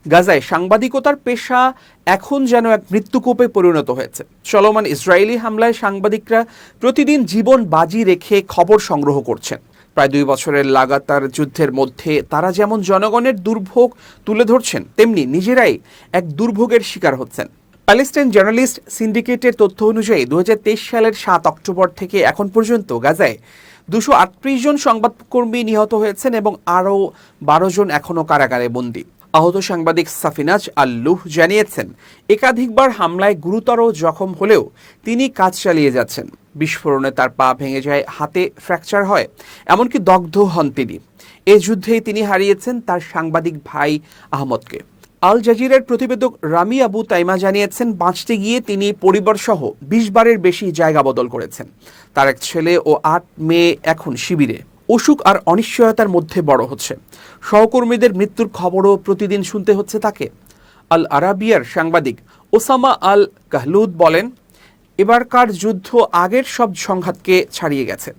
গাজায় সাংবাদিকতার পেশা এখন যেন এক মৃত্যুকূপে পরিণত হয়েছে। চলমান ইসরায়েলি হামলায় সাংবাদিকরা প্রতিদিন জীবন বাজি রেখে খবর সংগ্রহ করছেন। প্রায় 2 বছরের লাগাতার যুদ্ধের মধ্যে তারা যেমন জনগণের দুর্ভোগ তুলে ধরছেন, তেমনি নিজেরাই এক দুর্ভোগের শিকার হচ্ছেন। প্যালেস্টাইন জার্নালিস্ট সিন্ডিকেটের তথ্য অনুযায়ী 2023 সালের 7 অক্টোবর থেকে এখন পর্যন্ত গাজায় 238 জন সংবাদকর্মী নিহত হয়েছেন এবং আরও 12 জন এখনও কারাগারে বন্দী। আহত সাংবাদিক সাফিনাজ আল-লুহ জানিয়েছেন, একাধিকবার হামলায় গুরুতর জখম হলেও তিনি কাজ চালিয়ে যাচ্ছেন। বিস্ফোরণে তার পা ভেঙে যায়, হাতে ফ্র্যাকচার হয়, এমনকি দগ্ধ হন তিনি। এ যুদ্ধেই তিনি হারিয়েছেন তার সাংবাদিক ভাই আহমদকে। আল জাজিরার প্রতিবেদক রামি আবু তাইমা জানিয়েছেন, বাঁচতে গিয়ে তিনি পরিবারসহ 20 বারের বেশি জায়গা বদল করেছেন। তার এক ছেলে ও 8 মেয়ে এখন শিবিরে। অসুখ আর অনিশ্চয়তার মধ্যে বড় হচ্ছে। সহকর্মীদের মৃত্যুর খবরও প্রতিদিন শুনতে হচ্ছে তাকে। আল আরাবিয়ার সাংবাদিক ওসামা আল কাহলুদ বলেন, এবারকার যুদ্ধ আগের সব সংঘাতকে ছাড়িয়ে গেছে,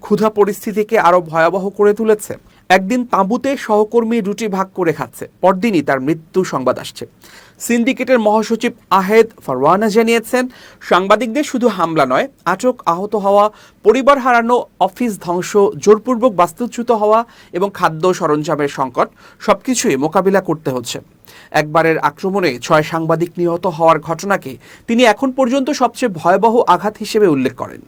ক্ষুধা পরিস্থিতিকে আরও ভয়াবহ করে তুলেছে। একদিন তাঁবুতে সহকর্মী রুটি ভাগ করে খাচ্ছে, পরদিনই তার মৃত্যু সংবাদ আসছে। সিন্ডিকেটের মহাসচিব আহেদ ফারওয়ানা জানিয়েছেন, সাংবাদিকদের শুধু হামলা নয়, আটক, আহত হওয়া, পরিবার হারানো, অফিস ধ্বংস, জোরপূর্বক বাস্তুচ্যুত হওয়া এবং খাদ্য সরঞ্জামের সংকট সবকিছুই মোকাবিলা করতে হচ্ছে। একবারের আক্রমণে 6 সাংবাদিক নিহত হওয়ার ঘটনাকে তিনি এখন পর্যন্ত সবচেয়ে ভয়াবহ আঘাত হিসেবে উল্লেখ করেন।